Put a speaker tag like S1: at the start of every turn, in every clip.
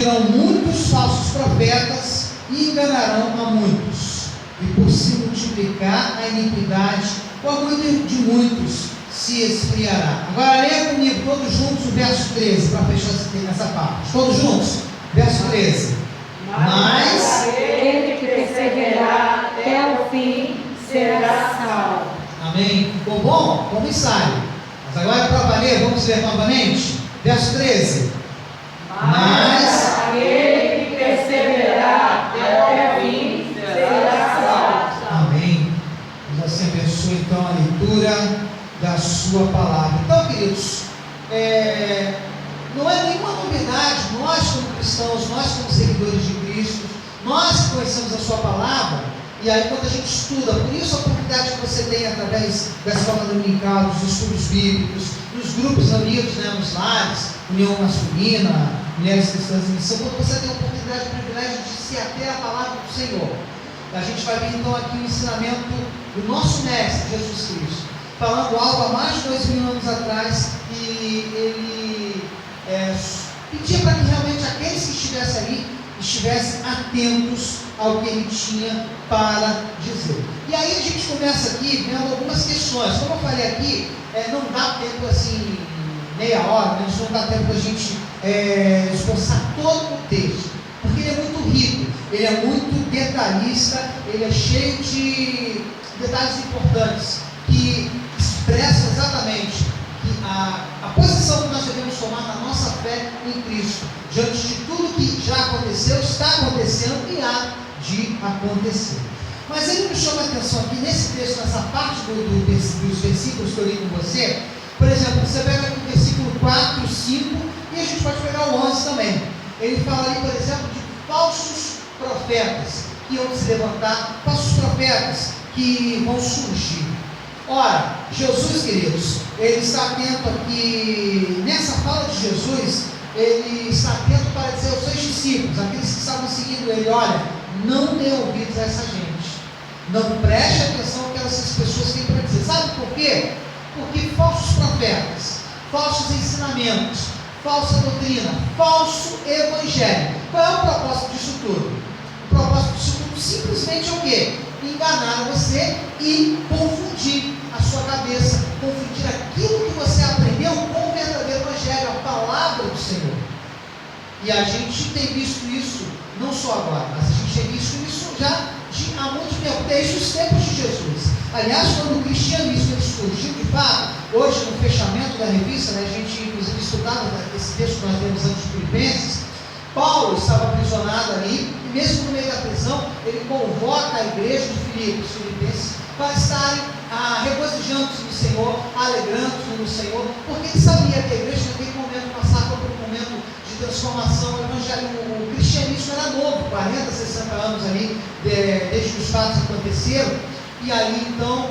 S1: Terão muitos falsos profetas e enganarão a muitos. E por se multiplicar a iniquidade, o amor de muitos se esfriará. Agora leia comigo todos juntos o verso 13, para fechar essa parte. Todos juntos, verso 13. Mas
S2: aquele que perseverar até o fim será salvo.
S1: Amém? Ficou bom? Como ensaio. Mas agora para valer, vamos ler novamente. Verso 13. Mas
S2: aquele que perseverar até o fim será salvo.
S1: Amém. Deus assim abençoe então a leitura da sua palavra. Então, queridos, não é nenhuma novidade, nós como cristãos, nós como seguidores de Cristo, nós que conhecemos a sua palavra, e aí quando a gente estuda, por isso a oportunidade que você tem através da escola dominical, dos estudos bíblicos, dos grupos amigos, nos lares, União Masculina, Mulheres Cristãs em Missão, quando você tem a oportunidade, o privilégio de se ater à palavra do Senhor. A gente vai ver então aqui o ensinamento do nosso mestre, Jesus Cristo, falando algo há mais de 2000 anos atrás, e ele pedia para que realmente aqueles que estivessem ali estivessem atentos ao que ele tinha para dizer. E aí a gente começa aqui vendo algumas questões. Como eu falei aqui, não dá tempo assim, meia hora, não dá tempo para a gente esboçar todo o texto, porque ele é muito rico, ele é muito detalhista, ele é cheio de detalhes importantes, que expressam exatamente a posição que nós devemos tomar na nossa fé em Cristo, diante de tudo que já aconteceu, está acontecendo e há de acontecer. Mas ele me chama a atenção aqui nesse texto, nessa parte dos versículos que eu li com você. Por exemplo, você pega aqui o versículo 4, 5 e a gente pode pegar o 11 também. Ele fala ali, por exemplo, de falsos profetas que iam se levantar, falsos profetas que vão surgir. Ora, Jesus, queridos, ele está atento aqui, nessa fala de Jesus, ele está atento para dizer aos seus discípulos, aqueles que estavam seguindo ele: olha, não dê ouvidos a essa gente, não preste atenção ao que essas pessoas têm para dizer. Sabe por quê? Porque falsos profetas, falsos ensinamentos, falsa doutrina, falso evangelho. Qual é o propósito disso tudo? O propósito disso tudo simplesmente é o quê? Enganar você e confundir a sua cabeça, confundir aquilo que você aprendeu com o verdadeiro evangelho, a palavra do Senhor. E a gente tem visto isso, não só agora, mas a gente tem visto isso já há muito tempo, desde os tempos de Jesus. Aliás, quando o cristianismo surgiu de fato, hoje no fechamento da revista, a gente inclusive estudava esse texto que nós lemos antes de Filipenses. Paulo estava aprisionado ali, e mesmo no meio da prisão, ele convoca a igreja de Filipenses para estarem regozijando-se no Senhor, alegrando-se no Senhor, porque ele sabia que a igreja naquele momento passava por um momento de transformação. O cristianismo era novo, 40, 60 anos ali, desde que os fatos aconteceram, e ali então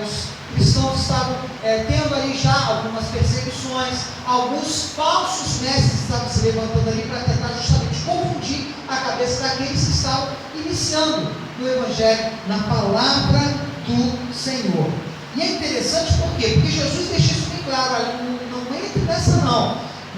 S1: os cristãos estavam tendo ali já algumas perseguições, alguns falsos mestres estavam se levantando ali para tentar justamente confundir a cabeça daqueles que estavam iniciando no Evangelho, na palavra do Senhor. E é interessante por quê? Porque Jesus deixa isso bem claro: olha, não entre nessa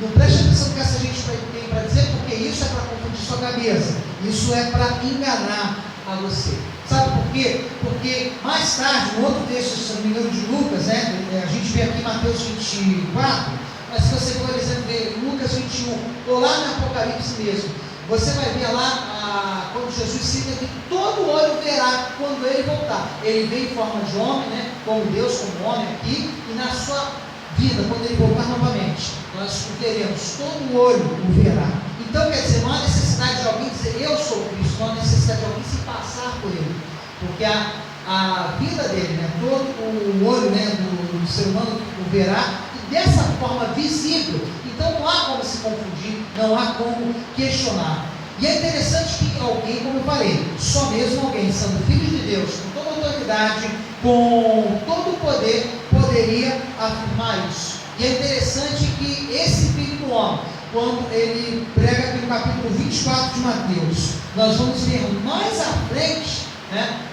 S1: não preste atenção no que essa gente tem para dizer, porque isso é para confundir sua cabeça, isso é para enganar a você. Sabe por quê? Porque mais tarde, no outro texto, se não me engano, de Lucas, a gente vê aqui Mateus 24, mas se você for, por exemplo, ver Lucas 21, ou lá no Apocalipse mesmo, você vai ver lá quando Jesus cita que todo olho verá quando ele voltar. Ele vem em forma de homem, como Deus, como homem aqui, e na sua vida, quando ele voltar novamente, nós o veremos, todo olho o verá. Então, quer dizer, não há necessidade de alguém dizer eu sou Cristo, não há necessidade de alguém se passar por ele, porque a vida dele, todo o olho do ser humano o verá, e dessa forma visível. Então não há como se confundir, não há como questionar. E é interessante que alguém, como eu falei, só mesmo alguém, sendo filho de Deus, com toda a autoridade, com todo o poder, poderia afirmar isso. E é interessante que esse filho do homem, quando ele prega aqui no capítulo 24 de Mateus, nós vamos ver mais à frente,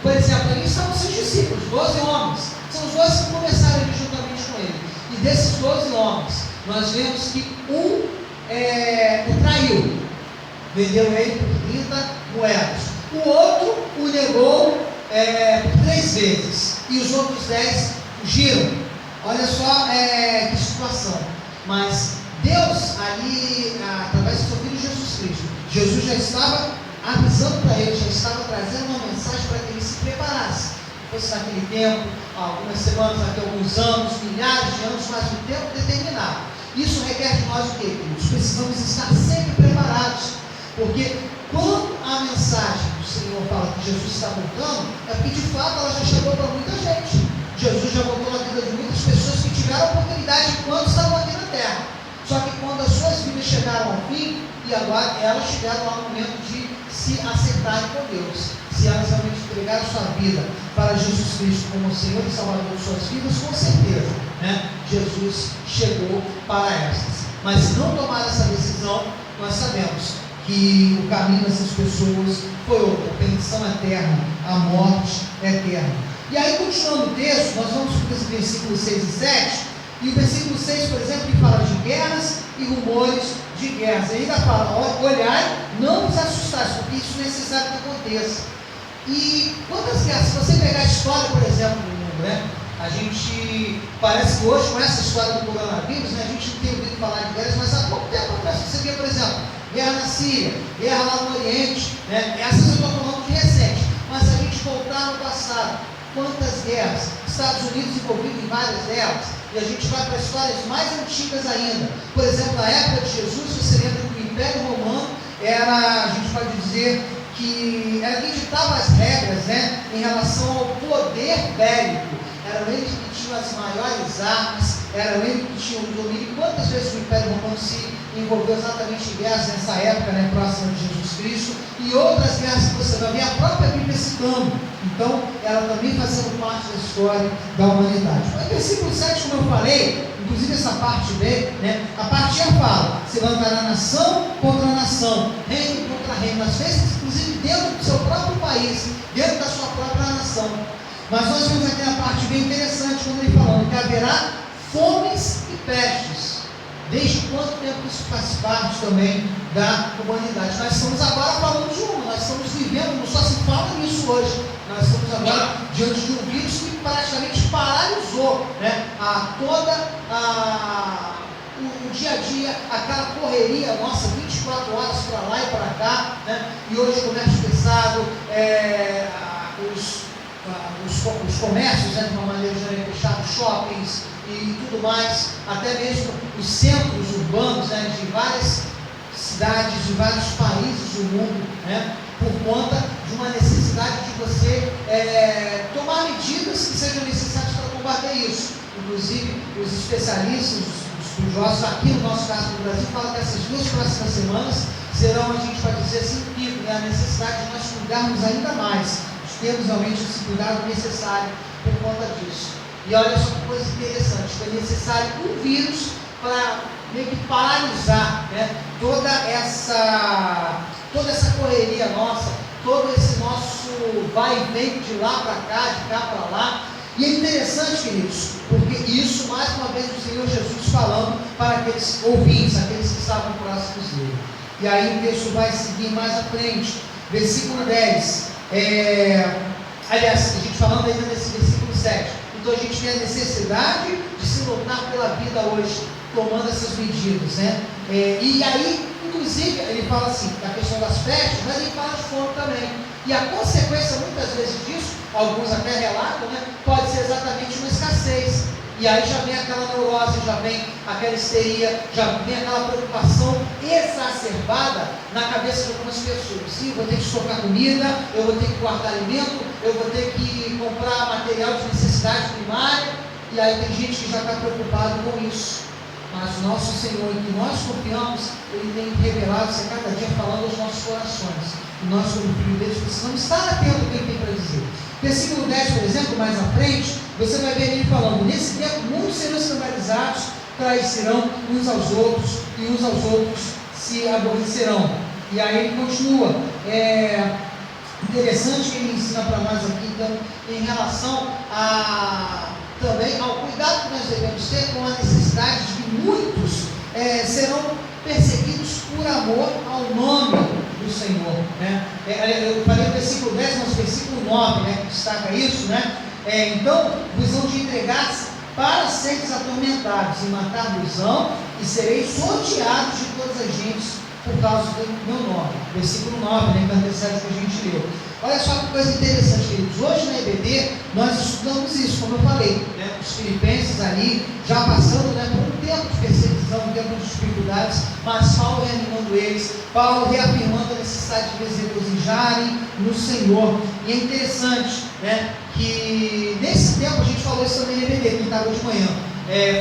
S1: por exemplo, ali estão os seus discípulos, 12 homens, são os 12 que começaram ali juntamente com ele, e desses 12 homens, nós vemos que um o traiu, vendeu ele por 30 moedas. O outro o negou por 3 vezes, e os outros 10 fugiram. Olha só que situação. Mas Deus ali, através do seu Filho Jesus Cristo, Jesus já estava avisando para ele, já estava trazendo uma mensagem para que ele se preparasse. Fosse naquele tempo, algumas semanas, daqui a alguns anos, milhares de anos, mas um tempo determinado. Isso requer de nós o quê, queridos? Precisamos estar sempre preparados, porque quando a mensagem do Senhor fala que Jesus está voltando, é porque de fato ela já chegou para muita gente. Jesus já voltou na vida de muitas pessoas que tiveram a oportunidade enquanto estavam aqui na terra. Só que quando as suas vidas chegaram ao fim, e agora elas chegaram ao momento de se acertarem com Deus, se elas realmente entregaram sua vida para Jesus Cristo como Senhor e Salvador de suas vidas, com certeza, né? Jesus chegou para essas. Mas se não tomar essa decisão, nós sabemos que o caminho dessas pessoas foi outro: a perdição eterna, a morte eterna. E aí, continuando o texto, nós vamos para os versículos 6 e 7, e o versículo 6, por exemplo, que fala de guerras e rumores de guerras. Ele ainda fala: olhai, não vos assustais, porque isso é necessário que aconteça. E quantas guerras, se você pegar a história, por exemplo, do mundo, né? A gente, parece que hoje, com essa história do coronavírus, né, a gente não tem ouvido falar de guerras, mas há pouco tempo atrás você vê, por exemplo, guerra na Síria, guerra lá no Oriente, né? Essas eu estou falando de recente, mas se a gente voltar no passado, quantas guerras? Estados Unidos envolvido em várias delas, e a gente vai para histórias mais antigas ainda. Por exemplo, na época de Jesus, você lembra que o Império Romano era, a gente pode dizer, que era quem ditava as regras, né, em relação ao poder bélico. Eram eles que tinham as maiores armas, eram eles que tinham o domínio. Quantas vezes o Império Romano se envolveu exatamente em guerras nessa época, né, próxima de Jesus Cristo, e outras guerras que você vai ver a própria Bíblia citando. Então, ela também fazendo parte da história da humanidade. Mas no versículo 7, como eu falei, inclusive essa parte B, né, a parte A fala: se levantará nação contra nação, reino contra reino, às vezes, inclusive dentro do seu próprio país, dentro da sua própria nação. Mas nós vemos aqui na parte bem interessante, quando ele falando que haverá fomes e pestes. Desde quanto tempo isso faz parte também da humanidade? Nós estamos agora falando de uma, nós estamos vivendo, não só se fala nisso hoje, nós estamos agora diante de um vírus que praticamente paralisou, né, o dia a dia, aquela correria nossa, 24 horas para lá e para cá, né? E hoje o comércio pesado, os comércios, né, de uma maneira geral fechados, shoppings e tudo mais, até mesmo os centros urbanos, né, de várias cidades, de vários países do mundo, né, por conta de uma necessidade de você tomar medidas que sejam necessárias para combater isso. Inclusive, os especialistas, os estudiosos, aqui no nosso caso no Brasil, falam que essas 2 próximas semanas serão, a gente pode dizer assim, pico, né, a necessidade de nós cuidarmos ainda mais, de termos realmente esse cuidado necessário por conta disso. E olha só que coisa interessante: foi necessário um vírus para meio que paralisar, né, toda essa correria nossa, todo esse nosso vai e vem de lá para cá, de cá para lá. E é interessante, queridos, porque isso, mais uma vez, o Senhor Jesus falando para aqueles ouvintes, aqueles que estavam próximos dele. E aí o texto vai seguir mais à frente, versículo 10. Aliás, a gente falando ainda nesse versículo 7. Então a gente tem a necessidade de se lutar pela vida hoje, tomando essas medidas, né? E aí, inclusive, ele fala assim, da questão das pestes, mas ele fala de fome também. E a consequência, muitas vezes disso, alguns até relatam, né, pode ser exatamente uma escassez. E aí já vem aquela neurose, já vem aquela histeria, já vem aquela preocupação exacerbada na cabeça de algumas pessoas. Sim, eu vou ter que estocar comida, eu vou ter que guardar alimento, eu vou ter que comprar material de necessidade primária. E aí tem gente que já está preocupado com isso. Mas o nosso Senhor, em que nós confiamos, Ele tem revelado-se a cada dia falando aos nossos corações. E nós, como filho deles, precisamos estar atentos ao que Ele tem para dizer. Versículo 10, por exemplo, mais à frente, você vai ver ele falando: nesse tempo muitos serão escandalizados, trairão uns aos outros, e uns aos outros se aborrecerão. E aí ele continua. Interessante que ele ensina para nós aqui, então, em relação também ao cuidado que nós devemos ter com a necessidade de que muitos serão perseguidos por amor ao nome do Senhor, né? Eu falei o versículo 10, mas o versículo 9, né, que destaca isso, né? Então, vos hão de entregar-se para seres atormentados, e matar-vos-ão, e sereis odiados de todas as gentes por causa do meu nome. Versículo 9, né, que antecede o que a gente leu. Olha só que coisa interessante, queridos. Hoje na EBD nós estudamos isso, como eu falei, né? Os filipenses ali, já passando, né, por um tempo de perseguição, um tempo de dificuldades, mas Paulo reanimando eles, Paulo reafirmando a necessidade de eles regozijarem no Senhor. E é interessante, né, que nesse tempo, a gente falou isso também na EBD, quem estava de manhã,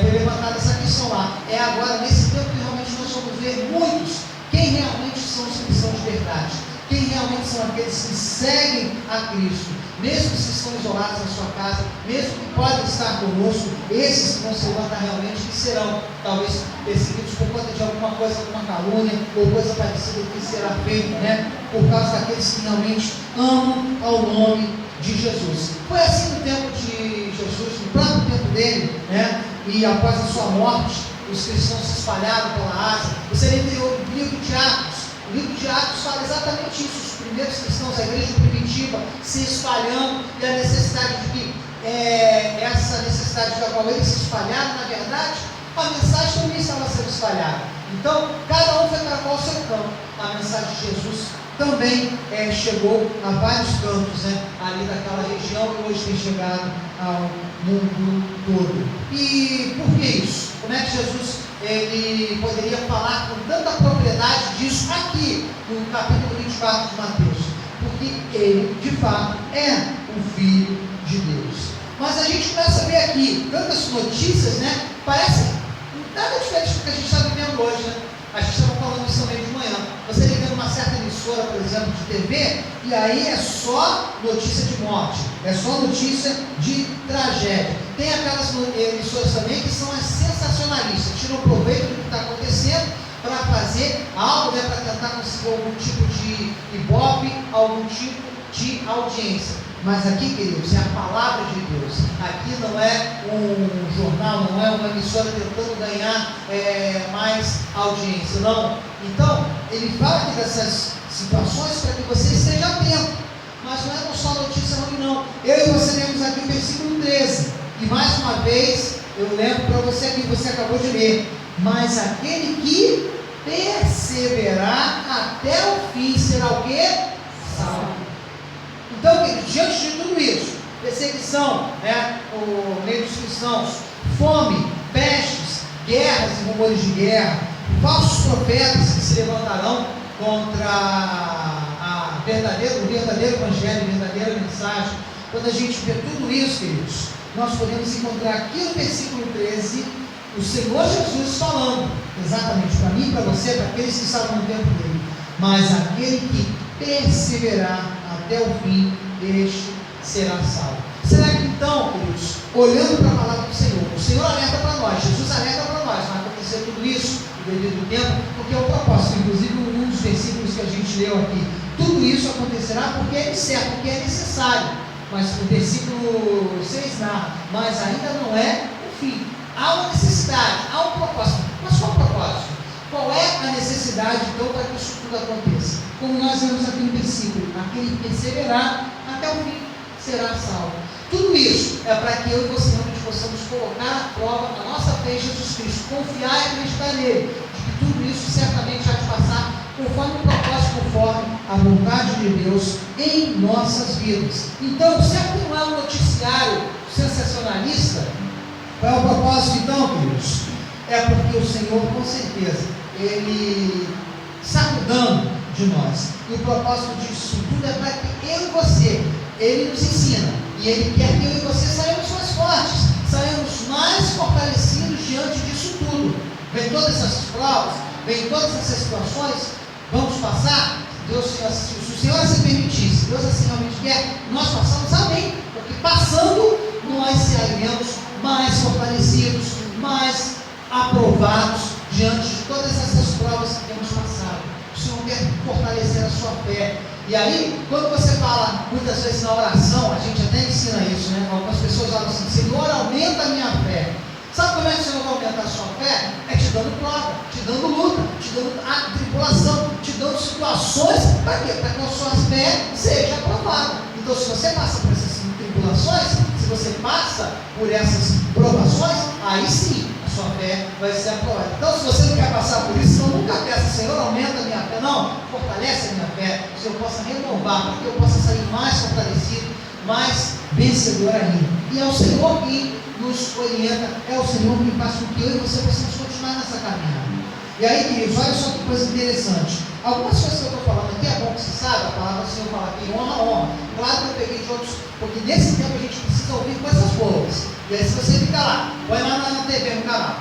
S1: foi levantada essa questão lá. É agora, nesse tempo, que realmente nós vamos ver muitos, quem realmente são os cristãos de verdade, quem realmente são aqueles que seguem a Cristo, mesmo se estão isolados na sua casa, mesmo que podem estar conosco, esses que vão se levantar realmente, que serão talvez perseguidos por conta de alguma coisa, alguma calúnia, ou coisa parecida que será feita, né, por causa daqueles que realmente amam ao nome de Jesus. Foi assim no tempo de Jesus, no próprio tempo dele, né, e após a sua morte, os cristãos se espalharam pela Ásia. Você lembra o livro de Atos? O livro de Atos fala exatamente isso, os primeiros cristãos, a igreja primitiva, se espalhando, e a necessidade de que, essa necessidade da qual eles se espalharam, na verdade, a mensagem também estava sendo espalhada. Então, cada um foi para qual seu campo. A mensagem de Jesus também chegou a vários cantos, né, ali daquela região, e hoje tem chegado ao mundo todo. E por que isso? Como é que Jesus ele poderia falar com tanta propriedade disso aqui no capítulo 24 de Mateus? Porque ele, de fato, é o Filho de Deus. Mas a gente começa a ver aqui tantas notícias, né? Parece nada diferente do que a gente está vivendo hoje, né? A gente estava falando isso também de manhã. Você liga numa certa emissora, por exemplo, de TV, e aí é só notícia de morte, é só notícia de tragédia. Tem aquelas emissoras também que são as sensacionalistas, tiram proveito do que está acontecendo para fazer algo, né, para tentar conseguir algum tipo de ibope, algum tipo de audiência. Mas aqui, queridos, é a palavra de Deus. Aqui não é um jornal, não é uma emissora tentando ganhar mais audiência, não. Então, ele fala aqui dessas situações para que você esteja atento. Mas não é só notícia ruim, não. Eu e você lemos aqui o versículo 13. E mais uma vez, eu lembro para você aqui, você acabou de ler. Mas aquele que perseverar até o fim será o quê? Salvo. Então, queridos, diante de tudo isso, perseguição, né, o meio dos cristãos, fome, pestes, guerras e rumores de guerra, falsos profetas que se levantarão contra o verdadeiro evangelho, a verdadeira mensagem. Quando a gente vê tudo isso, queridos, nós podemos encontrar aqui no versículo 13, o Senhor Jesus falando, exatamente para mim e para você, para aqueles que estavam no tempo dele, mas aquele que perseverar até o fim, este será salvo. Será que então, queridos, olhando para a palavra do Senhor, o Senhor alerta para nós, Jesus alerta para nós, vai acontecer tudo isso no devido tempo, porque é o propósito, inclusive um dos versículos que a gente leu aqui, tudo isso acontecerá porque é certo, porque é necessário, mas o versículo 6 narra, mas ainda não é o fim, há uma necessidade, há um propósito, mas qual o propósito? Qual é a necessidade, então, para que isso tudo aconteça? Como nós vemos aqui no versículo, aquele que perseverar até o fim será salvo. Tudo isso é para que eu e você realmente possamos colocar à prova a nossa fé em Jesus Cristo, confiar e acreditar nele, de que tudo isso certamente há de passar conforme o propósito, conforme a vontade de Deus em nossas vidas. Então, será que não é um noticiário sensacionalista? Qual é o propósito então, queridos? É porque o Senhor, com certeza, Ele está cuidando de nós. E o propósito disso tudo é para que eu e você, Ele nos ensina. E Ele quer que eu e você saímos mais fortes, saímos mais fortalecidos diante disso tudo. Vem todas essas provas, vem todas essas situações, vamos passar? Deus, se o Senhor assim permitir, se Deus assim realmente quer, nós passamos, amém. Porque passando, nós seremos mais fortalecidos, mais aprovados diante de todas essas provas que temos passado. O Senhor quer fortalecer a sua fé. E aí, quando você fala, muitas vezes na oração, a gente até ensina isso, né? Algumas pessoas falam assim, Senhor, aumenta a minha fé. Sabe como é que o Senhor vai aumentar a sua fé? É te dando prova, te dando luta, te dando tribulação, te dando situação tribulações, para quê? Para que a sua fé seja aprovada. Então, se você passa por essas tribulações, se você passa por essas provações, aí sim a sua fé vai ser aprovada. Então, se você não quer passar por isso, então nunca peça, Senhor, aumenta a minha fé. Não, fortalece a minha fé, que eu possa renovar, para que eu possa sair mais fortalecido, mais vencedor ainda. E é o Senhor que nos orienta, é o Senhor que faz com que eu e você possamos continuar nessa caminhada. E aí, queridos, olha só que coisa interessante. Algumas coisas que eu estou falando aqui, é bom que você saiba, a palavra do Senhor fala aqui, honra, honra. Claro que eu peguei de outros, porque nesse tempo a gente precisa ouvir coisas boas. E aí, se você fica lá, põe lá na TV, no canal,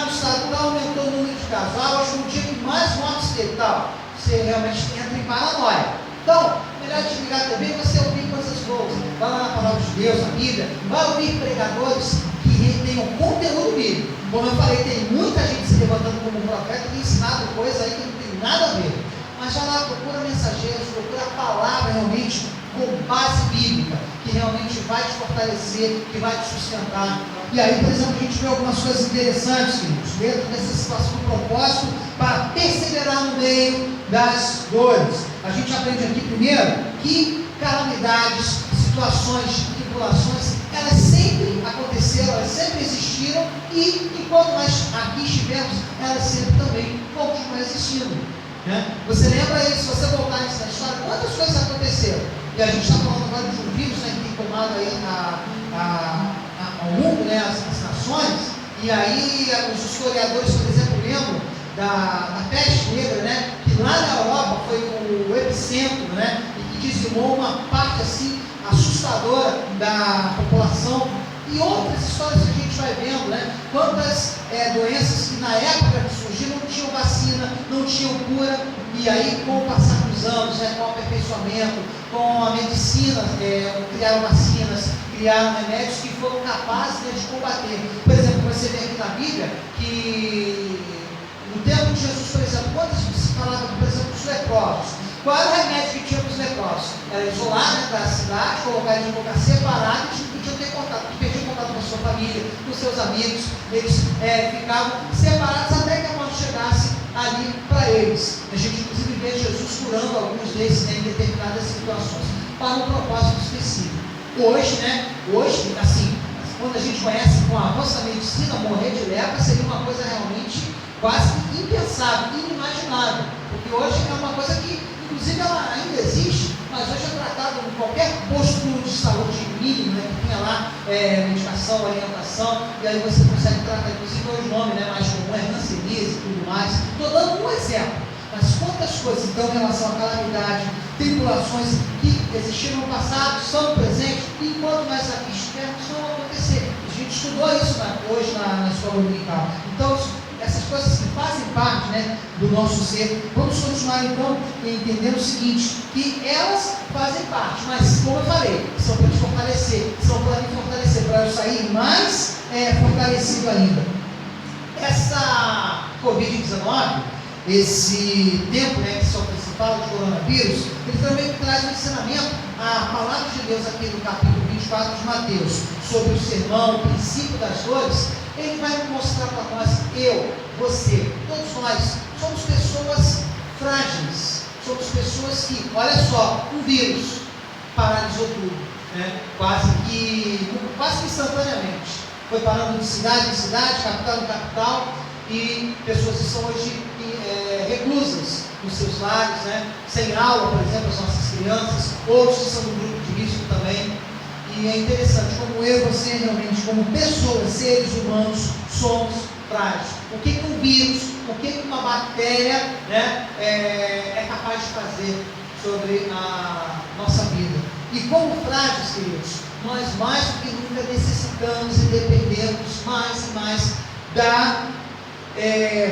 S1: no estado tal aumentou o número de casos, hoje é o dia que mais mortes teve, tal, você realmente entra em paranoia. Então, melhor desligar a TV e você ouvir coisas boas. Vai lá na palavra de Deus, na Bíblia, vai ouvir pregadores que tenham conteúdo bíblico. Como eu falei, tem muita gente se levantando como profeta e ensinando coisa aí que não tem nada a ver. Mas já lá, procura mensageiros, procura a palavra realmente com base bíblica, que realmente vai te fortalecer, que vai te sustentar. E aí, por exemplo, a gente vê algumas coisas interessantes, queridos, dentro dessa situação do propósito, para perseverar no meio das dores. A gente aprende aqui primeiro que calamidades, situações, tribulações, elas sempre aconteceram, elas sempre existiram, e enquanto nós aqui estivemos, elas sempre também continuam existindo. Né? Você lembra aí, se você voltar nessa história, quantas coisas aconteceram? E a gente está falando agora de um vírus, né, que tem tomado aí ao mundo, né, as nações, e aí os historiadores, por exemplo, lembram da peste negra, né, que lá na Europa foi o epicentro, né, e que dizimou uma parte assim assustadora da população. E outras histórias que a gente vai vendo, né? Quantas doenças que na época que surgiram não tinham vacina, não tinham cura, e aí com o passar dos anos, né, com o aperfeiçoamento, com a medicina, criaram vacinas, criaram remédios que foram capazes, né, de combater. Por exemplo, você vê aqui na Bíblia que no tempo de Jesus, por exemplo, quantas se falava, por exemplo, dos leprosos? Qual era o remédio que tinha para os leprosos? Era isolar, né, da cidade, colocar eles em um lugar separado, e não podiam ter contato, não perdiam contato com a sua família, com seus amigos, eles ficavam separados até que a morte chegasse ali para eles. A gente inclusive vê Jesus curando alguns desses, né, em determinadas situações, para um propósito específico. Hoje, assim, quando a gente conhece com a nossa medicina, morrer de lepra seria uma coisa realmente quase impensável, inimaginável, porque hoje é uma coisa que, inclusive, ela ainda existe, mas hoje é tratado em qualquer posto de saúde mínimo, né, que tenha lá medicação, orientação, e aí você consegue tratar, inclusive hoje o nome, né, mais comum é hanseníase e tudo mais. Estou dando um exemplo, mas quantas coisas então em relação à calamidade, tribulações que existiram no passado, são presentes, e enquanto nós aqui estivermos, vão acontecer. A gente estudou isso hoje na escola dominical. Então, essas coisas que fazem parte, né, do nosso ser, vamos continuar então entendendo o seguinte, que elas fazem parte, mas como eu falei, são para te fortalecer, são para me fortalecer, para eu sair mais fortalecido ainda. Essa Covid-19, esse tempo, né, que só se fala de coronavírus, ele também traz um ensinamento, a palavra de Deus aqui no capítulo 24 de Mateus, sobre o sermão, o princípio das dores. Ele vai mostrar para nós, eu, você, todos nós, somos pessoas frágeis, somos pessoas que, olha só, um vírus paralisou tudo, né? quase que instantaneamente, foi parando de cidade em cidade, capital em capital, e pessoas que são hoje reclusas nos seus lares, né? Sem aula, por exemplo, as nossas crianças, outros que são do grupo de risco também. E é interessante como eu e você realmente, como pessoas, seres humanos, somos frágeis. O que um vírus, o que uma bactéria, né, é capaz de fazer sobre a nossa vida. E como frágeis, queridos, nós mais do que nunca necessitamos e dependemos mais e mais da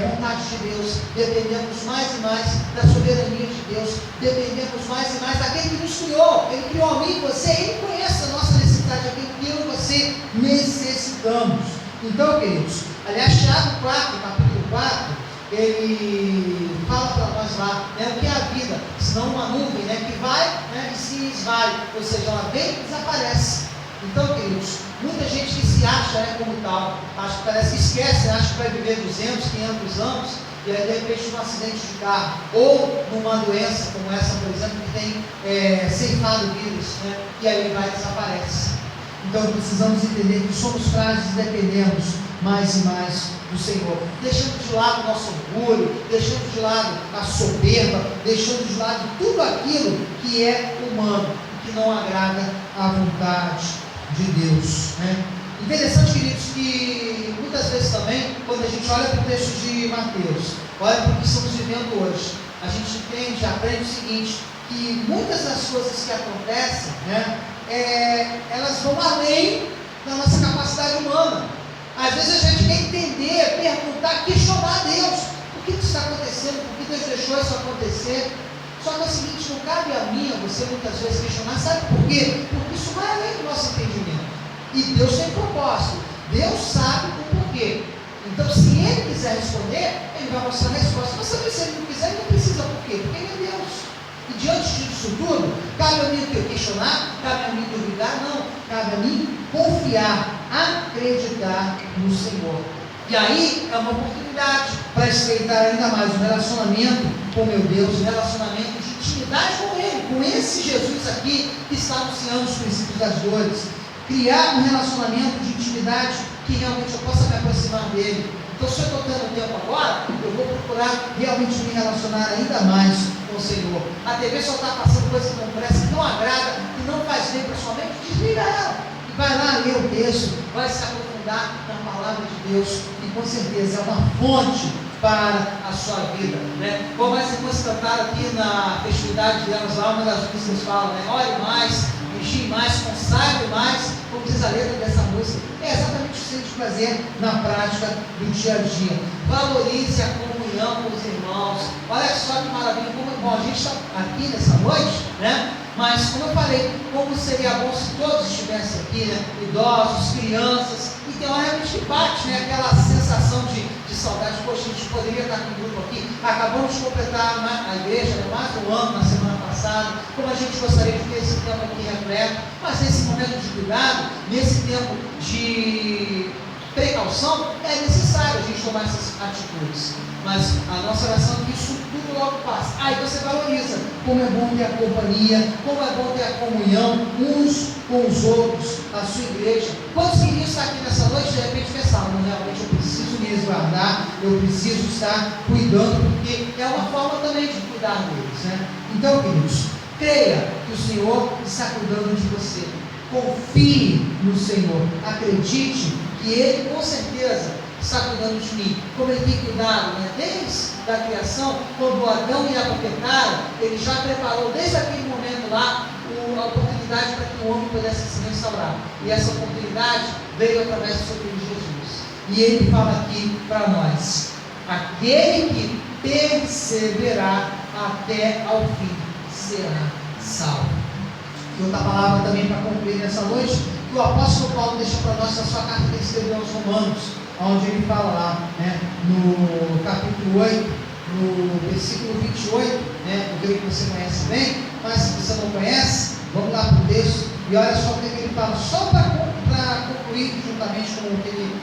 S1: vontade de Deus, dependemos mais e mais da soberania de Deus, dependemos mais e mais daquele que nos criou. Ele criou a mim e você, Ele conhece a nossa necessidade, aquilo que eu e você necessitamos. Então, queridos, aliás, Tiago 4, capítulo 4, ele fala para nós lá, né, o que é a vida, senão uma nuvem, né, que vai, né, e se esvai, ou seja, ela vem e desaparece. Então, queridos, muita gente que se acha, né, como tal, parece que esquece, acha que vai viver 200, 500 anos, e aí de repente num acidente de carro, ou numa doença como essa, por exemplo, que tem ceifado vidas, né? E aí ele vai e desaparece. Então precisamos entender que somos frágeis e dependemos mais e mais do Senhor, deixando de lado o nosso orgulho, deixando de lado a soberba, deixando de lado tudo aquilo que é humano, que não agrada à vontade de Deus, né? Interessante, queridos, que muitas vezes também, quando a gente olha para o texto de Mateus, olha para o que estamos vivendo hoje, a gente entende, aprende o seguinte, que muitas das coisas que acontecem, né, elas vão além da nossa capacidade humana. Às vezes a gente quer entender, perguntar, questionar a Deus. Por que isso está acontecendo? Por que Deus deixou isso acontecer? Só que é o seguinte, não cabe a mim, a você muitas vezes questionar, sabe por quê? Porque isso vai além do nosso entendimento. E Deus tem propósito. Deus sabe o porquê. Então, se Ele quiser responder, Ele vai mostrar a resposta. Mas sabe, se Ele não quiser, Ele não precisa. Por quê? Porque Ele é Deus. E diante disso tudo, cabe a mim o quê? Questionar? Cabe a mim duvidar? Não. Cabe a mim confiar, acreditar no Senhor. E aí é uma oportunidade para estreitar ainda mais o relacionamento com meu Deus, o relacionamento de intimidade com Ele, com esse Jesus aqui que está anunciando os princípios das dores. Criar um relacionamento de intimidade que realmente eu possa me aproximar dele. Então, se eu estou tendo tempo agora, eu vou procurar realmente me relacionar ainda mais com o Senhor. A TV só está passando coisa que não presta, que não agrada, que não faz bem para sua mente, desliga ela. E vai lá ler o texto, vai se aprofundar na palavra de Deus, e com certeza é uma fonte para a sua vida, né? Como as irmãs cantaram aqui na festividade delas lá, uma das músicas fala, né? Ore mais, vigie mais, consagre mais, como diz a letra dessa música. É exatamente o que a gente fazer na prática do dia a dia. Valorize a comunhão com os irmãos. Olha só que maravilha, como é bom. A gente está aqui nessa noite, né? Mas, como eu falei, como seria bom se todos estivessem aqui, né? Idosos, crianças, e tem uma realmente que bate, né? Aquela sensação de saudade. Poxa, a gente poderia estar com um grupo aqui. Acabamos de completar a igreja, né? Mais um ano na semana passada. Como a gente gostaria de ter esse tempo aqui repleto, mas nesse momento de cuidado, nesse tempo de precaução, é necessário a gente tomar essas atitudes. Mas a nossa oração é que isso tudo logo passe. Aí você valoriza como é bom ter a companhia, como é bom ter a comunhão uns com os outros, a sua igreja. Quantos queriam estar aqui nessa noite, de repente pensavam, realmente eu preciso me resguardar, eu preciso estar cuidando, porque é uma forma também de cuidar deles, né? Então, queridos, creia que o Senhor está cuidando de você. Confie no Senhor, acredite que Ele com certeza está cuidando de mim, como Ele tem cuidado, né? Desde a criação, quando Adão e Eva pecaram, Ele já preparou desde aquele momento lá a oportunidade para que o homem pudesse se restaurar, e essa oportunidade veio através do seu Filho Jesus. E Ele fala aqui para nós, aquele que perseverar até ao fim será salvo. E outra palavra também para concluir nessa noite, que o apóstolo Paulo deixa para nós na sua carta que ele escreveu aos Romanos, onde ele fala lá, né, no capítulo 8, no versículo 28, né, eu creio que você conhece bem, mas se você não conhece, vamos lá para o texto, e olha só o que ele fala, só para concluir juntamente com o que ele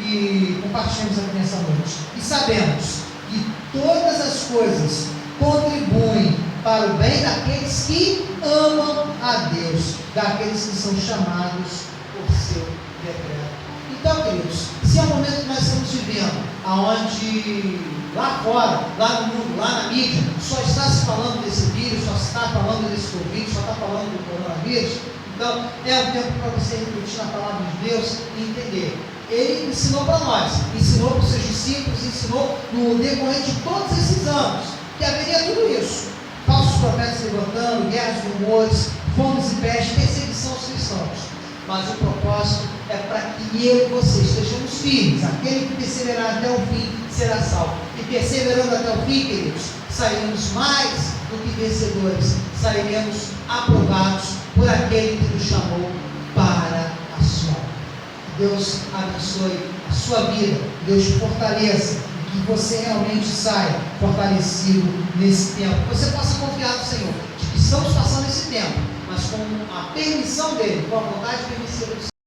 S1: e compartilhamos aqui nessa noite. E sabemos que todas as coisas contribuem para o bem daqueles que amam a Deus, daqueles que são chamados por seu decreto. Então, queridos, se é o momento que nós estamos vivendo, aonde lá fora, lá no mundo, lá na mídia, só está se falando desse vírus, só está falando desse Covid, só está falando do coronavírus, então é um tempo para você refletir na palavra de Deus e entender. Ele ensinou para nós, ensinou para os seus discípulos, ensinou no decorrer de todos esses anos, que haveria tudo isso. Falsos profetas levantando, guerras de rumores, fomes e pestes, perseguição aos cristãos. Mas o propósito é para que eu e você estejamos firmes. Aquele que perseverar até o fim será salvo. E perseverando até o fim, queridos, sairemos mais do que vencedores. Sairemos aprovados por aquele que nos chamou para a sua obra. Deus abençoe a sua vida. Deus te fortaleça. Que você realmente saia fortalecido nesse tempo, que você possa confiar no Senhor, de que estamos passando esse tempo, mas com a permissão dEle, com a vontade permissiva do Senhor.